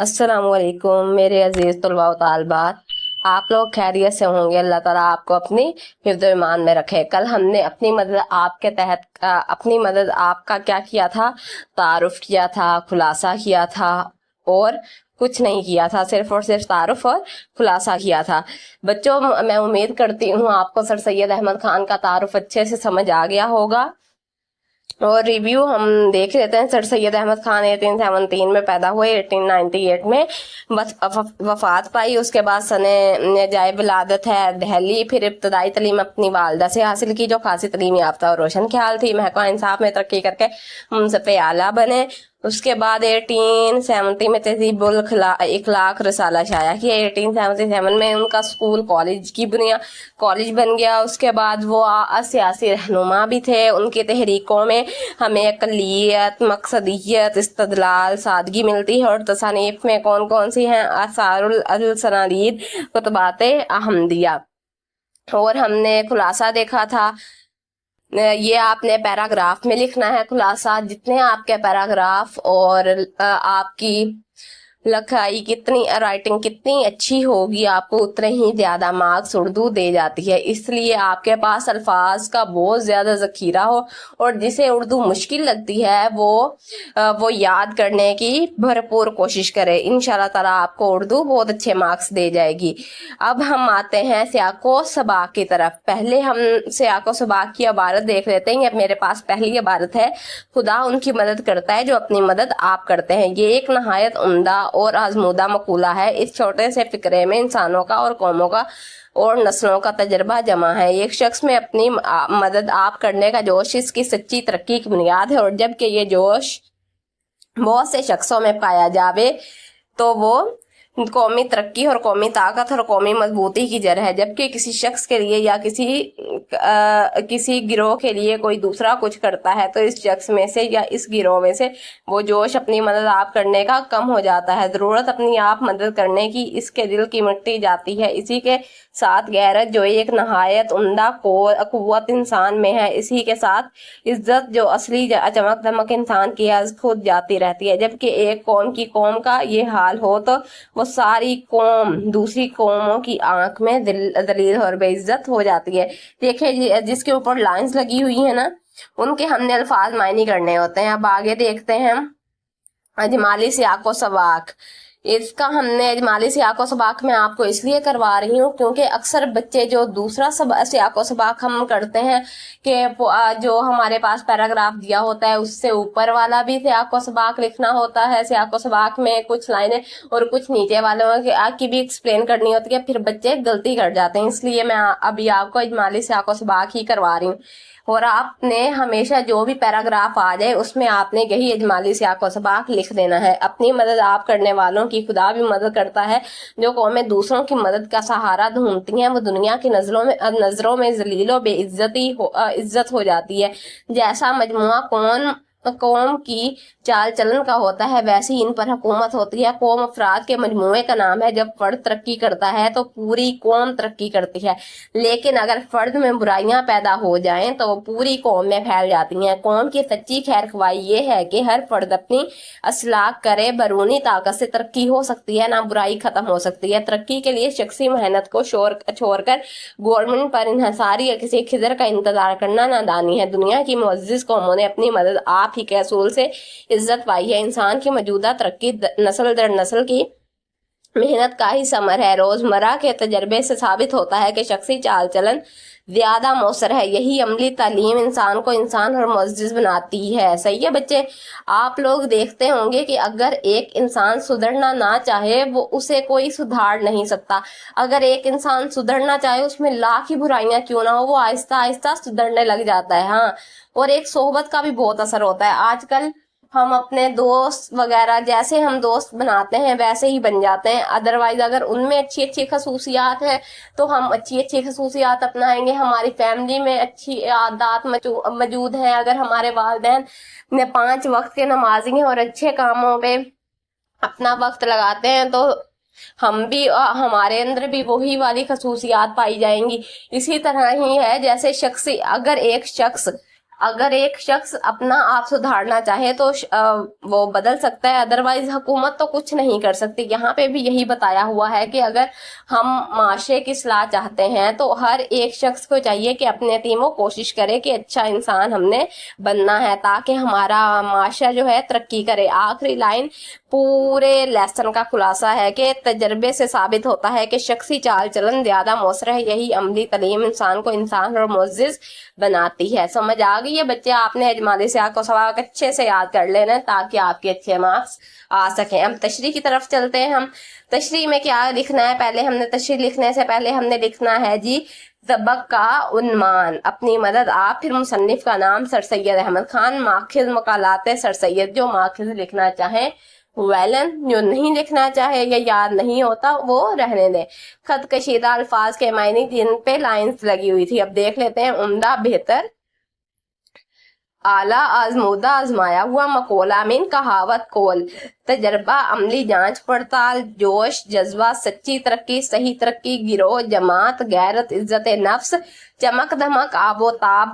अस्सलाम वालेकुम मेरे अजीज तलबा व तालिबात। आप लोग खैरियत से होंगे। अल्लाह ताला आपको अपनी हिफ्ज़ ईमान में रखे। कल हमने अपनी मदद आपके तहत अपनी मदद आपका क्या किया था, तारुफ किया था, खुलासा किया था और कुछ नहीं किया था, सिर्फ और सिर्फ तारुफ और खुलासा किया था। बच्चों, मैं उम्मीद करती हूँ आपको सर सैयद अहमद खान का तारुफ अच्छे से समझ आ गया होगा। और रिव्यू हम देख लेते हैं। सर सैयद अहमद खान 1873 में पैदा हुए, 1898 में वफात पाई। उसके बाद सने जाए विलादत है दिल्ली। फिर इब्तदाई तलीम अपनी वालदा से हासिल की, जो खासी तलीम याफ्ता और रोशन ख्याल थी। महकमा इंसाफ में तरक्की करके मुंसफ़े आला बने। उसके बाद 1870 में तहज़ीबुल इखलाक रसाला शाया किया। 1877 में उनका स्कूल कॉलेज बन गया। उसके बाद वो सियासी रहनुमा भी थे। उनकी तहरीकों में हमें अक़लियत, मकसदियत, इस्तदलाल, सादगी मिलती है। और तसानीफ में कौन कौन सी हैं? आसारुल सनादीद, कुतबाते अहमदिया। और हमने खुलासा देखा था। ये आपने पैराग्राफ में लिखना है खुलासा। जितने आपके पैराग्राफ और आपकी लिखाई कितनी, राइटिंग कितनी अच्छी होगी, आपको उतने ही ज्यादा मार्क्स उर्दू दे जाती है। इसलिए आपके पास अल्फाज का बहुत ज्यादा जखीरा हो और जिसे उर्दू मुश्किल लगती है वो याद करने की भरपूर कोशिश करे। इंशाल्लाह ताला आपको उर्दू बहुत अच्छे मार्क्स दे जाएगी। अब हम आते हैं सियाको सबाक की तरफ। पहले हम सियाको सबाक की इबारत देख लेते हैं। मेरे पास पहली इबारत है, खुदा उनकी मदद करता है जो अपनी मदद आप करते हैं। ये एक नहायत उम्दा और आजमूदा मकूला है। इस छोटे से फिक्रे में इंसानों का और कौमों का और नस्लों का तजर्बा जमा है। एक शख्स में अपनी मदद आप करने का जोश इसकी सच्ची तरक्की की बुनियाद है। और जबकि ये जोश बहुत से शख्सों में पाया जावे तो वो कौमी तरक्की और कौमी ताकत और कौमी मजबूती की जड़ है। जबकि किसी शख्स के लिए या किसी गिरोह के लिए कोई दूसरा कुछ करता है तो इस शख्स में से या इस गिरोह में से वो जोश अपनी मदद आप करने का कम हो जाता है। जरूरत अपनी आप मदद करने की इसके दिल की मिटती जाती है। इसी के साथ गैरत जो एक नहायत उम्दा कुव्वत इंसान में है, इसी के साथ इज्जत जो असली चमक दमक इंसान की खुद जाती रहती है। जबकि एक कौम का ये हाल हो तो वो सारी कौम दूसरी कौमों की आंख में दलील और बेइज्जत हो जाती है। देखिए, जिसके ऊपर लाइंस लगी हुई है ना, उनके हमने अल्फाज मायने करने होते हैं। अब आगे देखते हैं अजमाली सियाको सबाक। इसका हमने अजमाली सियाको सबाक में आपको इसलिए करवा रही हूँ क्योंकि अक्सर बच्चे जो दूसरा सियाको सबाक हम करते हैं कि जो हमारे पास पैराग्राफ दिया होता है उससे ऊपर वाला भी सियाको सबाक लिखना होता है। सियाको सबाक में कुछ लाइनें और कुछ नीचे वालों की भी एक्सप्लेन करनी होती है, फिर बच्चे गलती कर जाते हैं। इसलिए मैं अभी आपको अजमाली सियाको सबाक ही करवा रही हूँ। और आपने हमेशा जो भी पैराग्राफ आ जाए उसमें आपने यही इजमाली सियाको सबाक लिख देना है। अपनी मदद आप करने वालों की खुदा भी मदद करता है। जो कौमें दूसरों की मदद का सहारा ढूंढती हैं वो दुनिया की नजरों में जलीलो इज्जत हो जाती है। जैसा मजमुआ कौम की चाल चलन का होता है वैसी इन पर हुकूमत होती है। कौम अफराद के मजमुए का नाम है। जब फर्द तरक्की करता है तो पूरी कौम तरक्की करती है। लेकिन अगर फर्द में बुराइयां पैदा हो जाएं तो वो पूरी कौम में फैल जाती हैं। कौम की सच्ची खैर ख्वाही ये है कि हर फर्द अपनी असलाह करे। बरूनी ताकत से तरक्की हो सकती है, ना बुराई खत्म हो सकती है। तरक्की के लिए शख्सी मेहनत को छोड़कर गवर्नमेंट पर इन्हसारी या किसी खिजर का इंतजार करना नादानी है। दुनिया की मुअज़्ज़िज़ कौमों ने अपनी मदद आप ही के असूल से इज्जत पाई है। इंसान की मौजूदा तरक्की नस्ल दर नस्ल की मेहनत का ही समर है। रोजमर्रा के तजर्बे से साबित होता है कि शख्सी चाल चलन ज्यादा मौसर है। यही अमली तालीम इंसान को इंसान और मुअज़्ज़िज़ बनाती है। सही है बच्चे, आप लोग देखते होंगे कि अगर एक इंसान सुधरना ना चाहे वो उसे कोई सुधार नहीं सकता। अगर एक इंसान सुधरना चाहे उसमें लाख ही बुराइयां क्यों ना हो, वो आहिस्ता आहिस्ता सुधरने लग जाता है। हाँ, और एक सोहबत का भी बहुत असर होता है। आजकल हम अपने दोस्त वगैरह जैसे हम दोस्त बनाते हैं वैसे ही बन जाते हैं। अदरवाइज अगर उनमें अच्छी अच्छी खसूसियात हैं तो हम अच्छी अच्छी खसूसियात अपनाएंगे। हमारी फैमिली में अच्छी आदत मौजूद हैं, अगर हमारे वालिदैन ने 5 वक्त के नमाजी हैं और अच्छे कामों पे अपना वक्त लगाते हैं तो हम भी हमारे अंदर भी वही वाली खसूसियात पाई जाएंगी। इसी तरह ही है जैसे अगर एक शख्स اگر ایک شخص اپنا آپ سدھارنا چاہے تو وہ بدل سکتا ہے، ادروائز حکومت تو کچھ نہیں کر سکتی۔ یہاں پہ بھی یہی بتایا ہوا ہے کہ اگر ہم معاشرے کی اصلاح چاہتے ہیں تو ہر ایک شخص کو چاہیے کہ اپنے تیموں کوشش کرے کہ اچھا انسان ہم نے بننا ہے تاکہ ہمارا معاشرہ جو ہے ترقی کرے۔ آخری لائن پورے لیسن کا خلاصہ ہے کہ تجربے سے ثابت ہوتا ہے کہ شخصی چال چلن زیادہ مؤثر ہے، یہی عملی تعلیم انسان کو انسان اور معزز بناتی ہے۔ سمجھ آ گئی ہے بچے؟ آپ نے اجمالی سیاق کو سبق اچھے سے یاد کر لینا ہے تاکہ آپ کے اچھے مارکس آ سکیں۔ اب تشریح کی طرف چلتے ہیں۔ ہم تشریح میں کیا لکھنا ہے؟ پہلے ہم نے تشریح لکھنے سے پہلے ہم نے لکھنا ہے جی سبق کا عنوان، اپنی مدد آپ، پھر مصنف کا نام سر سید احمد خان، ماخذ مقالات سر سید، جو ماخذ لکھنا چاہیں ویلن، جو نہیں لکھنا چاہے یا یاد نہیں ہوتا وہ رہنے دیں۔ خط کشیدہ الفاظ کے معنی جن پہ لائنز لگی ہوئی تھی اب دیکھ لیتے ہیں۔ عمدہ، بہتر، اعلیٰ، آزمودہ، آزمایا ہوا، مقولہ من، کہاوت، قول، تجربہ، عملی جانچ پڑتال، جوش، جذبہ، سچی ترقی، صحیح ترقی، گروہ، جماعت، غیرت، عزت نفس، چمک دھمک، آب و تاب،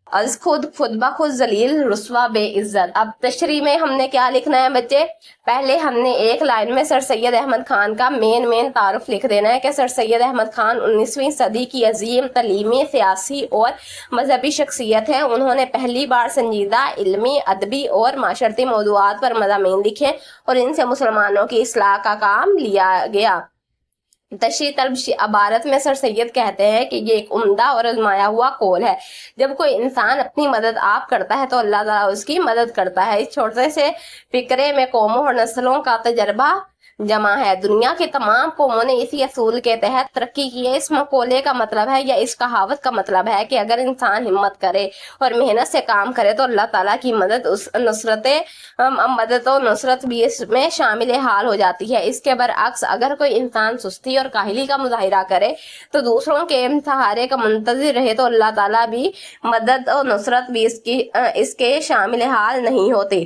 از خود، خود بخود، ذلیل، رسوا، بے عزت۔ اب تشریح میں ہم نے کیا لکھنا ہے بچے؟ پہلے ہم نے ایک لائن میں سر سید احمد خان کا مین تعارف لکھ دینا ہے کہ سر سید احمد خان 19ویں صدی کی عظیم تعلیمی، سیاسی اور مذہبی شخصیت ہے۔ انہوں نے پہلی بار سنجیدہ علمی، ادبی اور معاشرتی موضوعات پر مضامین لکھے اور ان سے مسلمانوں کی اصلاح کا کام لیا گیا۔ تشریح طلب عبارت میں سر سید کہتے ہیں کہ یہ ایک عمدہ اور آزمایا ہوا قول ہے۔ جب کوئی انسان اپنی مدد آپ کرتا ہے تو اللہ تعالیٰ اس کی مدد کرتا ہے۔ اس چھوٹے سے فکرے میں قوموں اور نسلوں کا تجربہ جمع ہے۔ دنیا کی تمام قوموں نے اسی اصول کے تحت ترقی کی ہے۔ اس مقولے کا مطلب ہے یا اس کہاوت کا مطلب ہے کہ اگر انسان ہمت کرے اور محنت سے کام کرے تو اللہ تعالیٰ کی مدد و نصرت بھی اس میں شامل حال ہو جاتی ہے۔ اس کے برعکس اگر کوئی انسان سستی اور کاہلی کا مظاہرہ کرے تو دوسروں کے سہارے کا منتظر رہے تو اللہ تعالیٰ بھی مدد و نصرت بھی اس کے شامل حال نہیں ہوتی،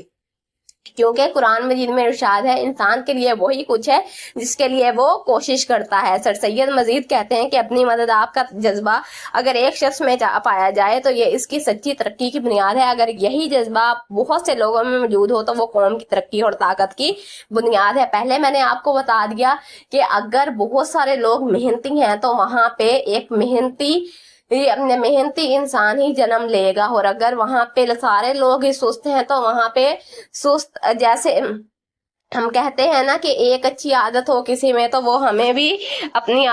کیونکہ قرآن مجید میں ارشاد ہے انسان کے لیے وہی کچھ ہے جس کے لیے وہ کوشش کرتا ہے۔ سر سید مزید کہتے ہیں کہ اپنی مدد آپ کا جذبہ اگر ایک شخص میں پایا جائے تو یہ اس کی سچی ترقی کی بنیاد ہے۔ اگر یہی جذبہ بہت سے لوگوں میں موجود ہو تو وہ قوم کی ترقی اور طاقت کی بنیاد ہے۔ پہلے میں نے آپ کو بتا دیا کہ اگر بہت سارے لوگ محنتی ہیں تو وہاں پہ ایک محنتی انسان ہی جنم لے گا، اور اگر وہاں پہ سارے لوگ ہی سست ہیں تو وہاں پہ سست، جیسے ہم کہتے ہیں نا کہ ایک اچھی عادت ہو کسی میں تو وہ ہمیں بھی اپنی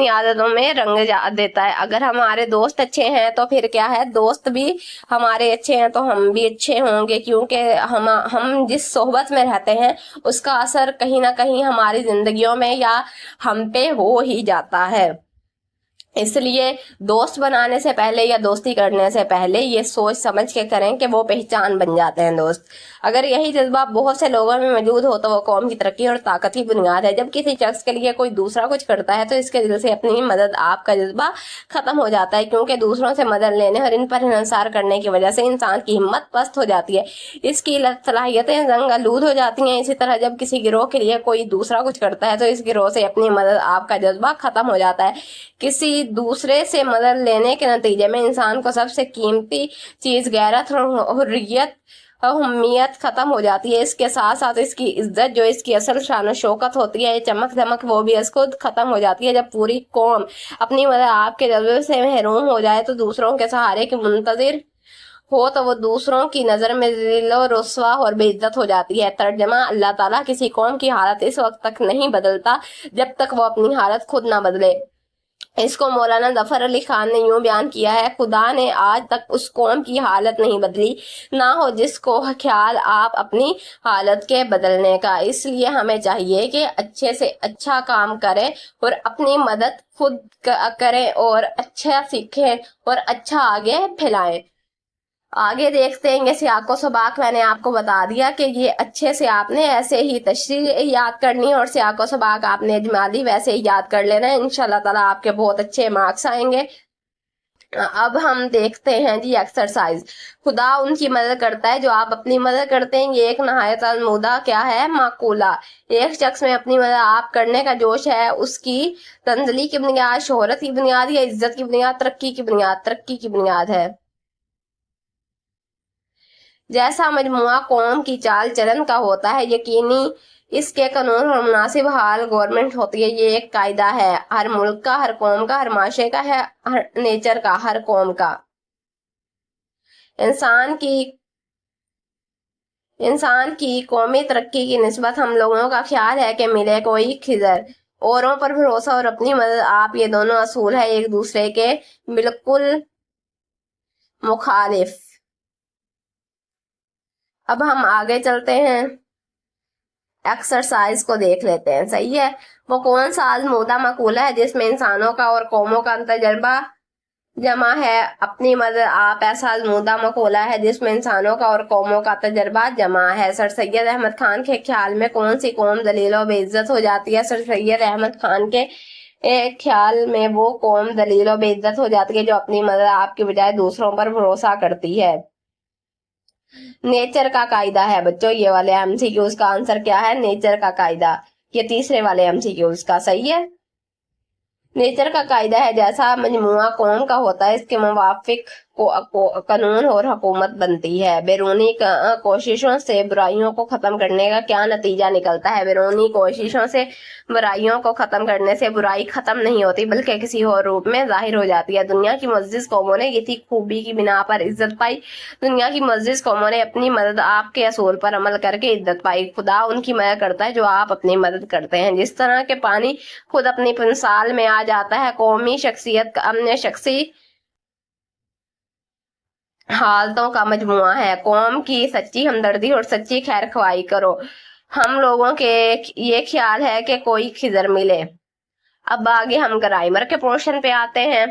عادتوں میں رنگ دیتا ہے۔ اگر ہمارے دوست اچھے ہیں تو پھر کیا ہے، دوست بھی ہمارے اچھے ہیں تو ہم بھی اچھے ہوں گے، کیونکہ ہم جس صحبت میں رہتے ہیں اس کا اثر کہیں نہ کہیں ہماری زندگیوں میں یا ہم پہ ہو ہی جاتا ہے۔ اس لیے دوست بنانے سے پہلے یا دوستی کرنے سے پہلے یہ سوچ سمجھ کے کریں کہ وہ پہچان بن جاتے ہیں دوست۔ اگر یہی جذبہ بہت سے لوگوں میں موجود ہو تو وہ قوم کی ترقی اور طاقت کی بنیاد ہے۔ جب کسی شخص کے لیے کوئی دوسرا کچھ کرتا ہے تو اس کے دل سے اپنی مدد آپ کا جذبہ ختم ہو جاتا ہے، کیونکہ دوسروں سے مدد لینے اور ان پر انحصار کرنے کی وجہ سے انسان کی ہمت پست ہو جاتی ہے، اس کی صلاحیتیں زنگ آلود ہو جاتی ہیں۔ اسی طرح جب کسی گروہ کے لیے کوئی دوسرا کچھ کرتا ہے تو اس گروہ سے اپنی مدد آپ کا جذبہ ختم ہو جاتا ہے۔ کسی دوسرے سے مدد لینے کے نتیجے میں انسان کو سب سے قیمتی چیز غیرت اور حریت، اہمیت ختم ہو جاتی ہے۔ اس کے ساتھ ساتھ اس کی عزت، جو اس کی اصل شان و شوکت ہوتی ہے، چمک دھمک، وہ بھی از خود ختم ہو جاتی ہے۔ جب پوری قوم اپنی مدد آپ کے جذبے سے محروم ہو جائے تو دوسروں کے سہارے کے منتظر ہو تو وہ دوسروں کی نظر میں ذلیل و رسوا اور بے عزت ہو جاتی ہے۔ ترجمہ: اللہ تعالیٰ کسی قوم کی حالت اس وقت تک نہیں بدلتا جب تک وہ اپنی حالت خود نہ بدلے۔ اس کو مولانا ظفر علی خان نے یوں بیان کیا ہے: خدا نے آج تک اس قوم کی حالت نہیں بدلی، نہ ہو جس کو خیال آپ اپنی حالت کے بدلنے کا۔ اس لیے ہمیں چاہیے کہ اچھے سے اچھا کام کریں اور اپنی مدد خود کریں اور اچھا سیکھیں اور اچھا آگے پھیلائیں۔ آگے دیکھتے ہیں یہ سیاق و سباق۔ میں نے آپ کو بتا دیا کہ یہ اچھے سے آپ نے ایسے ہی تشریح یاد کرنی اور سیاق و سباق آپ نے اجمالی ویسے ہی یاد کر لینا ہے۔ انشاءاللہ تعالیٰ آپ کے بہت اچھے مارکس آئیں گے۔ اب ہم دیکھتے ہیں جی ایکسرسائز. خدا ان کی مدد کرتا ہے جو آپ اپنی مدد کرتے ہیں. یہ ایک نہایت آزمودہ کیا ہے معقولہ. ایک شخص میں اپنی مدد آپ کرنے کا جوش ہے اس کی تنزلی کی بنیاد شہرت کی بنیاد یا عزت کی بنیاد ترقی کی بنیاد ہے. جیسا مجموعہ قوم کی چال چلن کا ہوتا ہے یقینی اس کے قانون اور مناسب حال گورنمنٹ ہوتی ہے. یہ ایک قاعدہ ہے ہر ملک کا، ہر قوم کا، ہر معاشرے کا ہے، ہر نیچر کا، ہر قوم کا. انسان کی قومی ترقی کی نسبت ہم لوگوں کا خیال ہے کہ ملے کوئی خضر. اوروں پر بھروسہ اور اپنی مدد آپ، یہ دونوں اصول ہیں ایک دوسرے کے بالکل مخالف. اب ہم آگے چلتے ہیں، ایکسرسائز کو دیکھ لیتے ہیں. صحیح ہے. وہ کون سا آزمودہ مقولہ ہے جس میں انسانوں کا اور قوموں کا تجربہ جمع ہے؟ اپنی مدد آپ ایسا آزمودہ مقولہ ہے جس میں انسانوں کا اور قوموں کا تجربہ جمع ہے. سر سید احمد خان کے خیال میں کون سی قوم ذلیل و بے عزت ہو جاتی ہے؟ سر سید احمد خان کے خیال میں وہ قوم ذلیل و بے عزت ہو جاتی ہے جو اپنی مدد آپ کے بجائے دوسروں پر بھروسہ کرتی ہے. نیچر کا قاعدہ ہے بچوں، یہ والے ایم سی کیوز کا آنسر کیا ہے؟ نیچر کا قاعدہ. یہ تیسرے والے ایم سی کیوز کا صحیح ہے. نیچر کا قاعدہ ہے جیسا مجموعہ قوم کا ہوتا ہے اس کے موافق قانون اور حکومت بنتی ہے. بیرونی کوششوں سے برائیوں کو ختم کرنے کا کیا نتیجہ نکلتا ہے؟ بیرونی کوششوں سے برائیوں کو ختم کرنے سے برائی ختم نہیں ہوتی بلکہ کسی اور روپ میں ظاہر ہو جاتی ہے. دنیا کی معزز قوموں نے اسی خوبی کی بنا پر عزت پائی. دنیا کی معزز قوموں نے اپنی مدد آپ کے اصول پر عمل کر کے عزت پائی. خدا ان کی مدد کرتا ہے جو آپ اپنی مدد کرتے ہیں. جس طرح کے پانی خود اپنی مثال میں آ جاتا ہے، قومی شخصیت کا اپنے شخصی حالتوں کا مجموعہ ہے. قوم کی سچی ہمدردی اور سچی خیر خواہی کرو. ہم لوگوں کے یہ خیال ہے کہ کوئی خضر ملے. اب آگے ہم گرامر کے پورشن پہ آتے ہیں.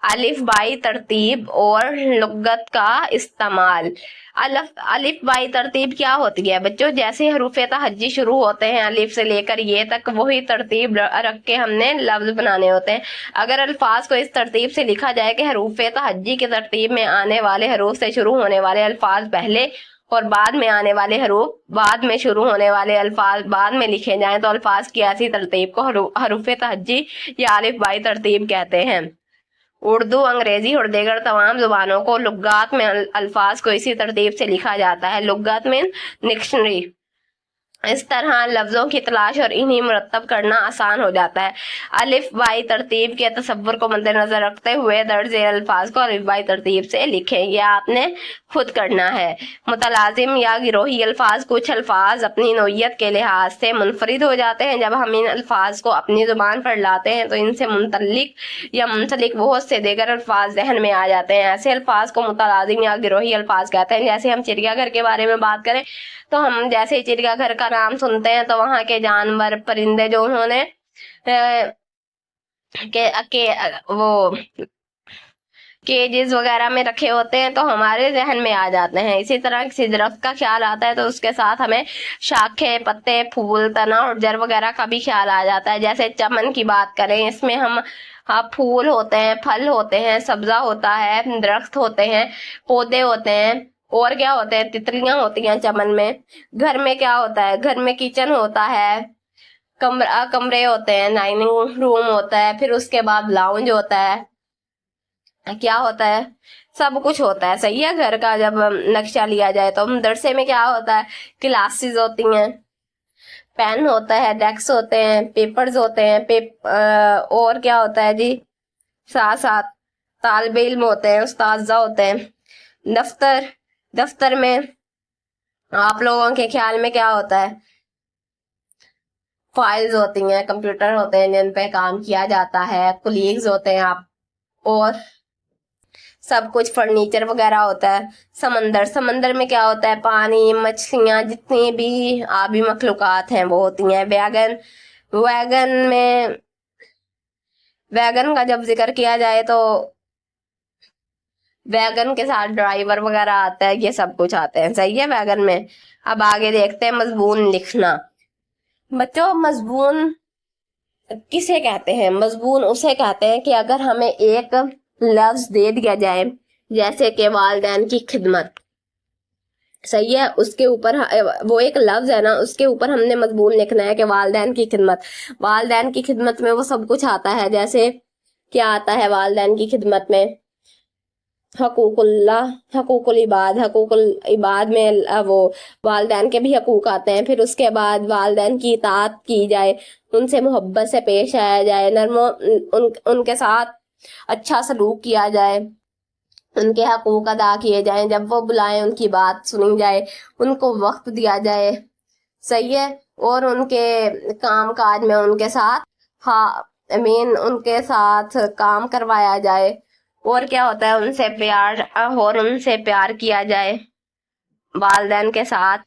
الف بائی ترتیب اور لغت کا استعمال. الف بائی ترتیب کیا ہوتی ہے بچوں؟ جیسے حروف تہجی شروع ہوتے ہیں الف سے لے کر یہ تک وہی ترتیب رکھ کے ہم نے لفظ بنانے ہوتے ہیں. اگر الفاظ کو اس ترتیب سے لکھا جائے کہ حروف تہجی کی ترتیب میں آنے والے حروف سے شروع ہونے والے الفاظ پہلے اور بعد میں آنے والے حروف بعد میں شروع ہونے والے الفاظ بعد میں لکھے جائیں تو الفاظ کی ایسی ترتیب کو حروف تہجی یا الف بائی ترتیب کہتے ہیں. اردو، انگریزی اور دیگر تمام زبانوں کو لغات میں الفاظ کو اسی ترتیب سے لکھا جاتا ہے. لغت میں ڈکشنری. اس طرح لفظوں کی تلاش اور انہیں مرتب کرنا آسان ہو جاتا ہے. الف بائی ترتیب کے تصور کو مد نظر رکھتے ہوئے درج ذیل الفاظ کو الف بائی ترتیب سے لکھیں. یہ آپ نے خود کرنا ہے. متلازم یا گروہی الفاظ. کچھ الفاظ اپنی نوعیت کے لحاظ سے منفرد ہو جاتے ہیں. جب ہم ان الفاظ کو اپنی زبان پر لاتے ہیں تو ان سے منسلک بہت سے دیگر الفاظ ذہن میں آ جاتے ہیں. ایسے الفاظ کو متلازم یا گروہی الفاظ کہتے ہیں. جیسے ہم چڑیا گھر کے بارے میں بات کریں تو ہم جیسے چڑیا گھر کا نام سنتے ہیں تو وہاں کے جانور پرندے جو انہوں نے وہ کیجز وغیرہ میں رکھے ہوتے ہیں تو ہمارے ذہن میں آ جاتے ہیں. اسی طرح کسی درخت کا خیال آتا ہے تو اس کے ساتھ ہمیں شاخیں، پتے، پھول، تنا اور جڑ وغیرہ کا بھی خیال آ جاتا ہے. جیسے چمن کی بات کریں، اس میں ہم پھول ہوتے ہیں، پھل ہوتے ہیں، سبزہ ہوتا ہے، درخت ہوتے ہیں، پودے ہوتے ہیں، اور کیا ہوتے ہیں؟ تتلیاں ہوتی ہیں چمن میں. گھر میں کیا ہوتا ہے؟ گھر میں کچن ہوتا ہے، کمرے ہوتے ہیں، ڈائننگ روم ہوتا ہے، پھر اس کے بعد لاؤنج ہوتا ہے. کیا ہوتا ہے؟ سب کچھ ہوتا ہے. صحیح ہے. گھر کا جب نقشہ لیا جائے تو مدرسے میں کیا ہوتا ہے؟ کلاسز ہوتی ہیں، پین ہوتا ہے، ڈیسک ہوتے ہیں، پیپرز ہوتے ہیں، اور کیا ہوتا ہے جی؟ ساتھ ساتھ طالب علم ہوتے ہیں، اساتذہ ہوتے ہیں. دفتر میں آپ لوگوں کے خیال میں کیا ہوتا ہے؟ فائلز ہوتی ہیں، کمپیوٹر ہوتے ہیں جن پہ کام کیا جاتا ہے، کولیگز ہوتے ہیں آپ، اور سب کچھ فرنیچر وغیرہ ہوتا ہے. سمندر میں کیا ہوتا ہے؟ پانی، مچھلیاں، جتنی بھی آبی مخلوقات ہیں وہ ہوتی ہیں. ویگن کا جب ذکر کیا جائے تو ویگن کے ساتھ ڈرائیور وغیرہ آتا ہے، یہ سب کچھ آتے ہیں. صحیح ہے. ویگن میں اب آگے دیکھتے ہیں مضمون لکھنا. بچوں مضمون کسے کہتے ہیں؟ مضمون اسے کہتے ہیں کہ اگر ہمیں ایک लफ्ज दे दिया जाए, जैसे कि वालिदैन की खिदमत, सही है, उसके ऊपर वो एक लफ्ज है ना, उसके ऊपर हमने मजमून लिखना है कि वालिदैन की खिदमत। वालिदैन की खिदमत में वो सब कुछ आता है, जैसे क्या आता है वालिदैन की खिदमत में, हकूकुल्लाह, हकूकुल इबाद, हकूकुल इबाद में वो वालिदैन के भी हकूक आते हैं। फिर उसके बाद वालिदैन की इताअत की जाए, उनसे मोहब्बत से पेश आया जाए, उनके साथ अच्छा सलूक किया जाए, उनके हकूक अदा किए जाएं, जब वो बुलाएं उनकी बात सुनी जाए, उनको वक्त दिया जाए, सही है, और उनके काम काज में उनके साथ उनके साथ काम करवाया जाए। और क्या होता है, उनसे प्यार किया जाए वालिदैन के साथ।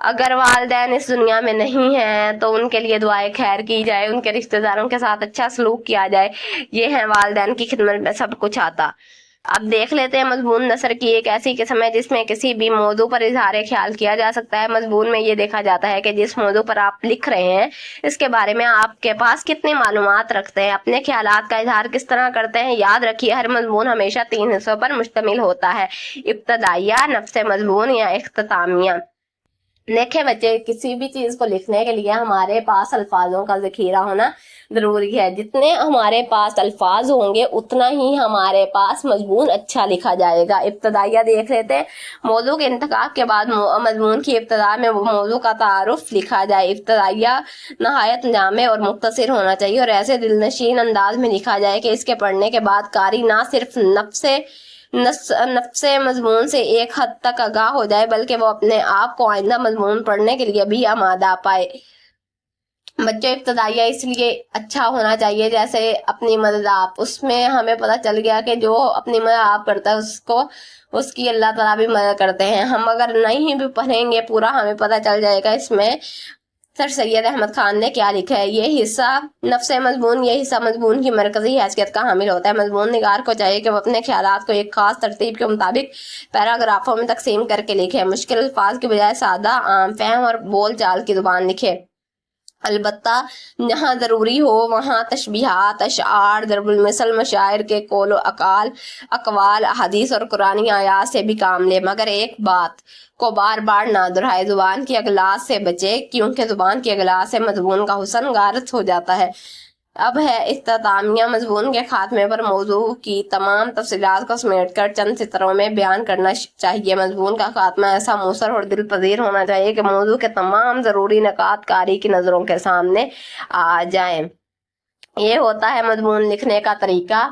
अगर वालिदैन इस दुनिया में नहीं है तो उनके लिए दुआए खैर की जाए, उनके रिश्तेदारों के साथ अच्छा सलूक किया जाए। ये है वालिदैन की खिदमत में सब कुछ आता। अब देख लेते हैं मजमून नसर की एक ऐसी किस्म है जिसमें किसी भी मौजू पर इजहार ख्याल किया जा सकता है। मजमून में ये देखा जाता है कि जिस मौजू पर आप लिख रहे हैं इसके बारे में आपके पास कितनी मालूमात रखते हैं, अपने ख्यालात का इजहार किस तरह करते हैं। याद रखिए, हर मजमून हमेशा 3 हिस्सों पर मुश्तमिल होता है, इब्तदाइया, नफ्स मजमून या इख्तितामिया। देखे बच्चे, किसी भी चीज को लिखने के लिए हमारे पास अल्फाजों का जखीरा होना जरूरी है। जितने हमारे पास अल्फाज होंगे उतना ही हमारे पास मजमून अच्छा लिखा जाएगा। इब्तदाइया देख लेते हैं, मौजू के इंतखाब के बाद मजमून की इब्तदा में वो मौजू का तारुफ लिखा जाए। इब्तदाइया नहायत जामे और मुख्तसर होना चाहिए और ऐसे दिलनशीन अंदाज में लिखा जाए कि इसके पढ़ने के बाद कारी ना सिर्फ नफ्से मजमून से एक हद तक आगाह हो जाए बल्कि वो अपने आप को आइंदा मजमून पढ़ने के लिए भी आमादा पाए। बच्चों, इब्तदाइया इसलिए अच्छा होना चाहिए जैसे अपनी मदद आप, उसमें हमें पता चल गया कि जो अपनी मदद आप करता है उसकी अल्लाह ताला भी मदद करते हैं। हम अगर नहीं भी पढ़ेंगे पूरा, हमें पता चल जाएगा इसमें सर सैयद अहमद खान ने क्या लिखा है। ये हिस्सा मजमून की मरकजी हैसियत का हामिल होता है। मजमून निगार को चाहिए कि वो अपने ख्यालात को एक खास तरतीब के मुताबिक पैराग्राफों में तकसीम करके लिखे, मुश्किल अल्फाज के बजाय सादा, आम फहम और बोल चाल की जुबान लिखे। अलबत्ता जहाँ जरूरी हो वहाँ तशबीहात, अशआर, दरबुल मिसल, मशायर के कौल अकाल, अकवाल, हदीस और कुरानी आयात से भी काम ले, मगर एक बात को बार बार ना दोहराए, जुबान की अगलात से बचे, क्योंकि जुबान की अगलात से मजमून का हुस्न गारत हो जाता है। अब है इख्तितामिया। मजमून के खात्मे पर मौजू की तमाम तफसीलात को समेट कर चंद सतरों में बयान करना चाहिए। मजमून का खात्मा ऐसा मौसर और दिल पजीर होना चाहिए कि मौजू के तमाम ज़रूरी नकात कारी की नज़रों के सामने आ जाएं। ये होता है मजमून लिखने का तरीका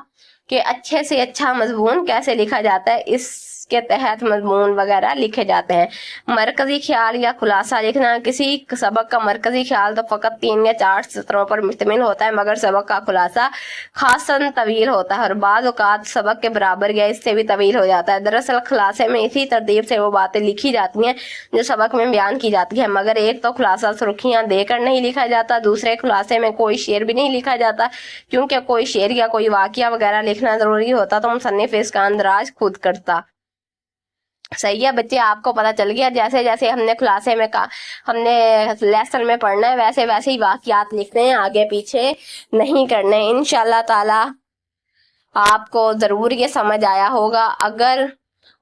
कि अच्छे से अच्छा मजमून कैसे लिखा जाता है, इसके तहत मजमून वगैरह लिखे जाते हैं। मरकजी ख्याल या खुलासा लिखना। किसी सबक का मरकजी ख्याल तो फ़कत 3 या 4 सत्रों पर मुश्तमिल होता है, मगर सबक का खुलासा खासन तवील होता है और बाज़ औक़ात सबक के बराबर या इससे भी तवील हो जाता है। दरअसल खुलासे में इसी तरतीब से वो बातें लिखी जाती हैं जो सबक में बयान की जाती है, मगर एक तो खुलासा सुर्खियाँ देकर नहीं लिखा जाता, दूसरे खुलासे में कोई शेर भी नहीं लिखा जाता, क्योंकि कोई शेर या कोई वाक़िया वगैरह लिखना ज़रूरी होता तो मुसन्निफ इसका अंदराज खुद करता। सही है बच्चे, आपको पता चल गया। जैसे जैसे हमने खुलासे में हमने लेसन में पढ़ना है वैसे वैसे ही वाक़ियात लिखने हैं, आगे पीछे नहीं करने। इंशाल्लाह ताला आपको ज़रूर ये समझ आया होगा। अगर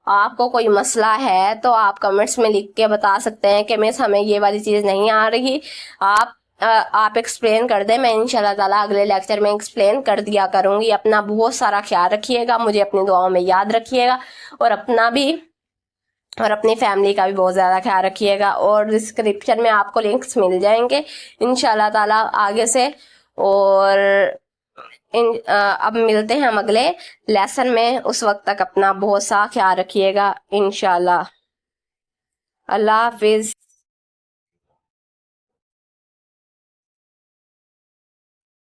आपको कोई मसला है तो आप कमेंट्स में लिख के बता सकते हैं कि मिस हमें ये वाली चीज़ नहीं आ रही, आप एक्सप्लेन कर दें, मैं इंशाल्लाह ताला अगले लेक्चर में एक्सप्लेन कर दिया करूँगी। अपना बहुत सारा ख्याल रखिएगा, मुझे अपनी दुआओं में याद रखिएगा और अपना भी और अपनी फैमिली का भी बहुत ज़्यादा ख्याल रखिएगा। और डिस्क्रिप्शन में आपको लिंक्स मिल जाएंगे इंशाल्लाह ताला आगे से। और अब मिलते हैं हम अगले लेसन में, उस वक्त तक अपना बहुत सा ख्याल रखिएगा इंशाल्लाह। अल्लाह हाफिज़।